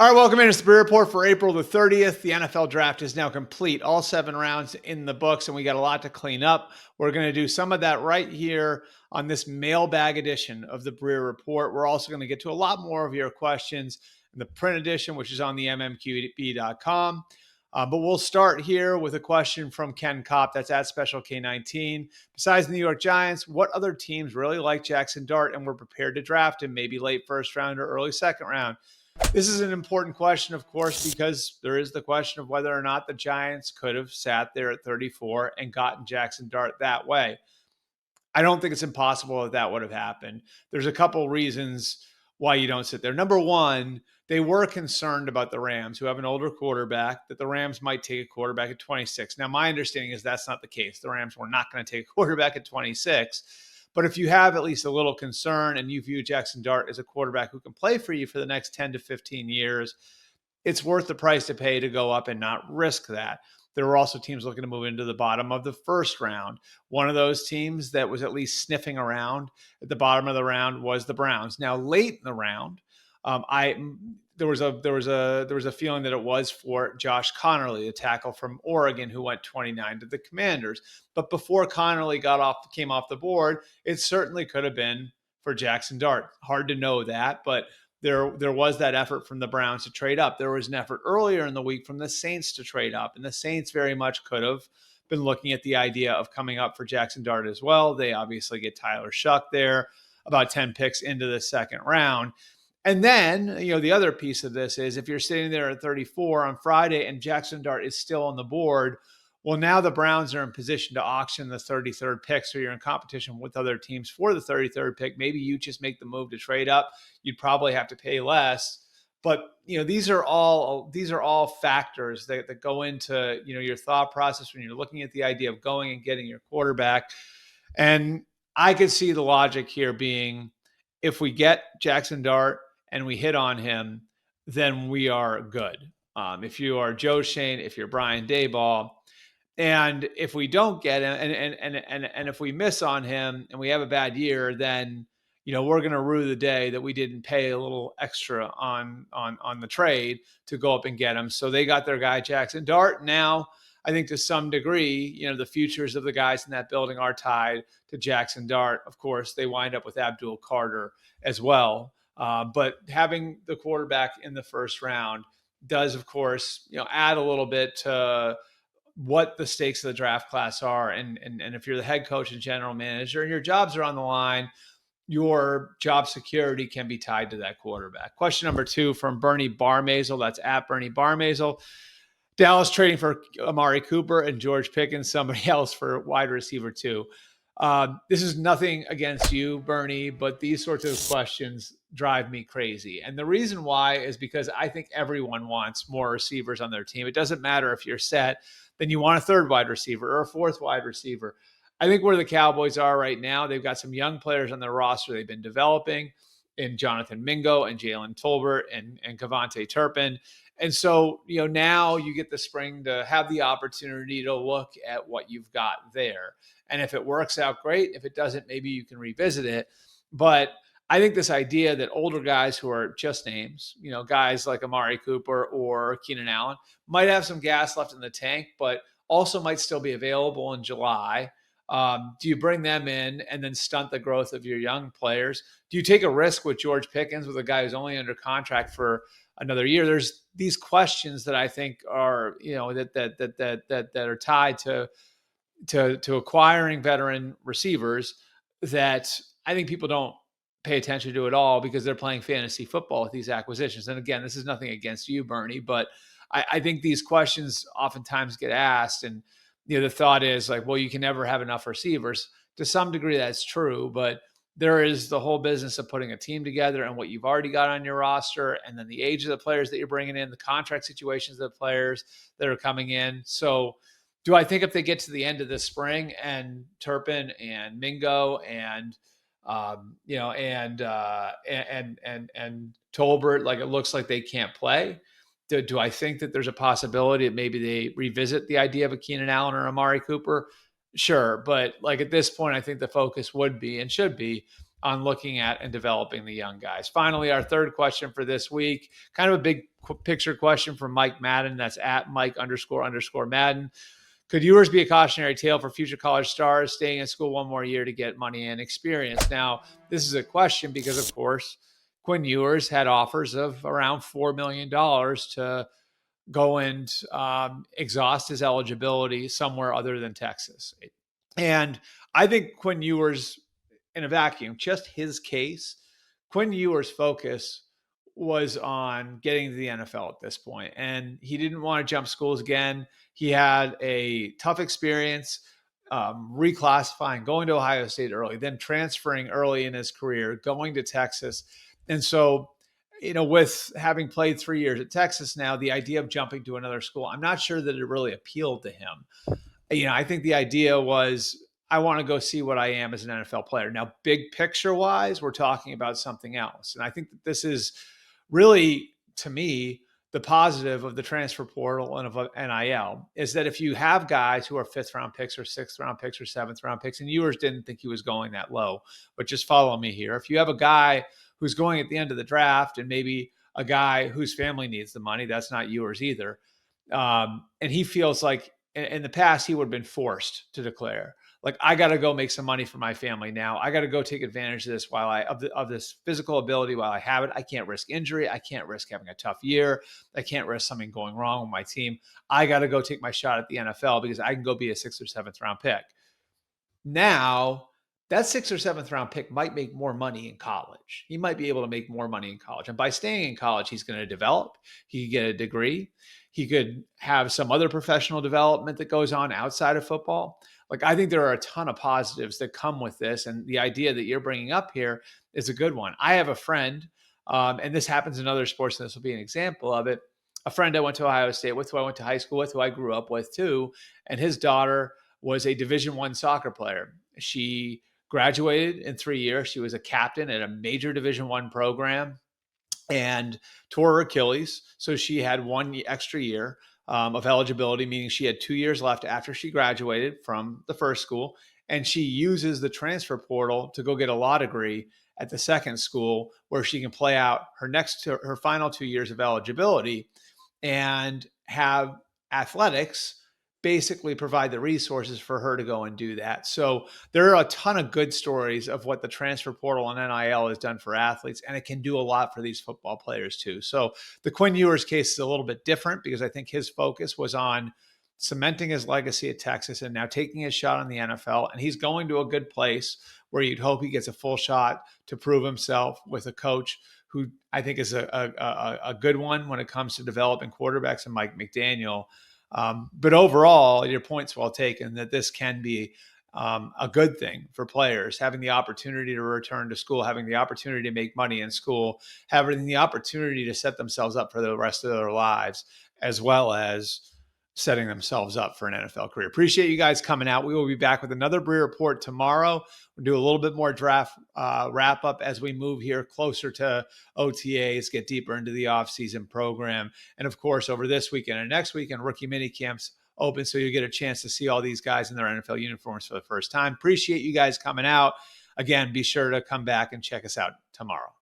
All right, welcome in. It's the Breer Report for April the 30th. The NFL draft is now complete. All 7 rounds in the books, and we got a lot to clean up. We're going to do some of that right here on this mailbag edition of the Breer Report. We're also going to get to a lot more of your questions in the print edition, which is on the mmqb.com. But we'll start here with a question from Ken Kopp. That's at Special K19. Besides the New York Giants, what other teams really like Jaxson Dart and were prepared to draft him, maybe late first round or early second round? This is an important question, of course, because there is the question of whether or not the Giants could have sat there at 34 and gotten Jaxson Dart that way. I don't think it's impossible that that would have happened. There's a couple reasons why you don't sit there. Number one, they were concerned about the Rams, who have an older quarterback, that the Rams might take a quarterback at 26. Now, my understanding is that's not the case. The Rams were not going to take a quarterback at 26. But if you have at least a little concern and you view Jaxson Dart as a quarterback who can play for you for the next 10 to 15 years, it's worth the price to pay to go up and not risk that. There were also teams looking to move into the bottom of the first round. One of those teams that was at least sniffing around at the bottom of the round was the Browns. Now, late in the round, there was a feeling that it was for Josh Connerly, a tackle from Oregon who went 29 to the Commanders. But before Connerly came off the board, it certainly could have been for Jaxson Dart. Hard to know that, but there was that effort from the Browns to trade up. There was an effort earlier in the week from the Saints to trade up, and the Saints very much could have been looking at the idea of coming up for Jaxson Dart as well. They obviously get Tyler Shuck there, about 10 picks into the second round. And then, the other piece of this is if you're sitting there at 34 on Friday and Jaxson Dart is still on the board, well, now the Browns are in position to auction the 33rd pick. So you're in competition with other teams for the 33rd pick. Maybe you just make the move to trade up. You'd probably have to pay less. But, these are all factors that go into, your thought process when you're looking at the idea of going and getting your quarterback. And I could see the logic here being if we get Jaxson Dart and we hit on him, then we are good. If you are Joe Shane, if you're Brian Daboll, and if we don't get him, and if we miss on him and we have a bad year, then we're going to rue the day that we didn't pay a little extra on the trade to go up and get him. So they got their guy Jaxson Dart. Now, I think to some degree, the futures of the guys in that building are tied to Jaxson Dart. Of course, they wind up with Abdul Carter as well. But having the quarterback in the first round does, of course, add a little bit to what the stakes of the draft class are. And if you're the head coach and general manager and your jobs are on the line, your job security can be tied to that quarterback. Question number 2 from Bernie Barmazel. That's at Bernie Barmazel. Dallas trading for Amari Cooper and George Pickens, somebody else for wide receiver 2. This is nothing against you, Bernie, but these sorts of questions drive me crazy. And the reason why is because I think everyone wants more receivers on their team. It doesn't matter if you're set, then you want a third wide receiver or a fourth wide receiver. I think where the Cowboys are right now, they've got some young players on their roster they've been developing in Jonathan Mingo and Jalen Tolbert and Kavontae Turpin. And so, now you get the spring to have the opportunity to look at what you've got there. And if it works out, great. If it doesn't, maybe you can revisit it. But I think this idea that older guys who are just names, guys like Amari Cooper or Keenan Allen might have some gas left in the tank, but also might still be available in July. Do you bring them in and then stunt the growth of your young players? Do you take a risk with George Pickens, with a guy who's only under contract for another year? There's these questions that I think are, that are tied to acquiring veteran receivers that I think people don't pay attention to at all because they're playing fantasy football with these acquisitions. And again, this is nothing against you, Bernie, but I think these questions oftentimes get asked, and the thought is like, well, you can never have enough receivers. To some degree, that's true, but there is the whole business of putting a team together and what you've already got on your roster, and then the age of the players that you're bringing in, the contract situations of the players that are coming in. So do I think if they get to the end of the spring and Turpin and Mingo and Tolbert, like it looks like they can't play, do I think that there's a possibility that maybe they revisit the idea of a Keenan Allen or Amari Cooper? Sure. But like at this point, I think the focus would be and should be on looking at and developing the young guys. Finally, our third question for this week, kind of a big picture question from Mike Madden. That's at Mike__Madden. Could Ewers be a cautionary tale for future college stars staying in school one more year to get money and experience? Now, this is a question because, of course, Quinn Ewers had offers of around $4 million to go and exhaust his eligibility somewhere other than Texas. And I think Quinn Ewers, in a vacuum, just his case, Quinn Ewers' focus was on getting to the NFL at this point. And he didn't want to jump schools again. He had a tough experience reclassifying, going to Ohio State early, then transferring early in his career, going to Texas. And so, with having played 3 years at Texas now, the idea of jumping to another school, I'm not sure that it really appealed to him. I think the idea was, I want to go see what I am as an NFL player. Now, big picture wise, we're talking about something else. And I think that this is really, to me, the positive of the transfer portal and of NIL is that if you have guys who are 5th round picks or 6th round picks or 7th round picks, and Ewers didn't think he was going that low, but just follow me here. If you have a guy who's going at the end of the draft and maybe a guy whose family needs the money, that's not Ewers either. And he feels like in the past, he would have been forced to declare, like, I got to go make some money for my family now. I got to go take advantage of this of this physical ability while I have it. I can't risk injury. I can't risk having a tough year. I can't risk something going wrong with my team. I got to go take my shot at the NFL because I can go be a 6th or 7th round pick. Now, that 6th or 7th round pick might make more money in college. He might be able to make more money in college. And by staying in college, he's going to develop. He could get a degree. He could have some other professional development that goes on outside of football. Like, I think there are a ton of positives that come with this. And the idea that you're bringing up here is a good one. I have a friend, and this happens in other sports, and this will be an example of it. A friend I went to Ohio State with, who I went to high school with, who I grew up with too. And his daughter was a Division I soccer player. She graduated in 3 years. She was a captain at a major Division I program and tore her Achilles. So she had 1 extra year of eligibility, meaning she had 2 years left after she graduated from the first school. And she uses the transfer portal to go get a law degree at the second school, where she can play out her final 2 years of eligibility and have athletics basically provide the resources for her to go and do that. So there are a ton of good stories of what the transfer portal and NIL has done for athletes, and it can do a lot for these football players too. So the Quinn Ewers case is a little bit different because I think his focus was on cementing his legacy at Texas and now taking his shot in the NFL. And he's going to a good place where you'd hope he gets a full shot to prove himself with a coach who I think is a good one when it comes to developing quarterbacks, and Mike McDaniel. But overall, your point's well taken that this can be a good thing for players, having the opportunity to return to school, having the opportunity to make money in school, having the opportunity to set themselves up for the rest of their lives, as well as setting themselves up for an NFL career. Appreciate you guys coming out. We will be back with another Breer Report tomorrow. We'll do a little bit more draft wrap up as we move here closer to OTAs, get deeper into the offseason program. And of course, over this weekend and next weekend, rookie mini camps open. So you get a chance to see all these guys in their NFL uniforms for the first time. Appreciate you guys coming out. Again, be sure to come back and check us out tomorrow.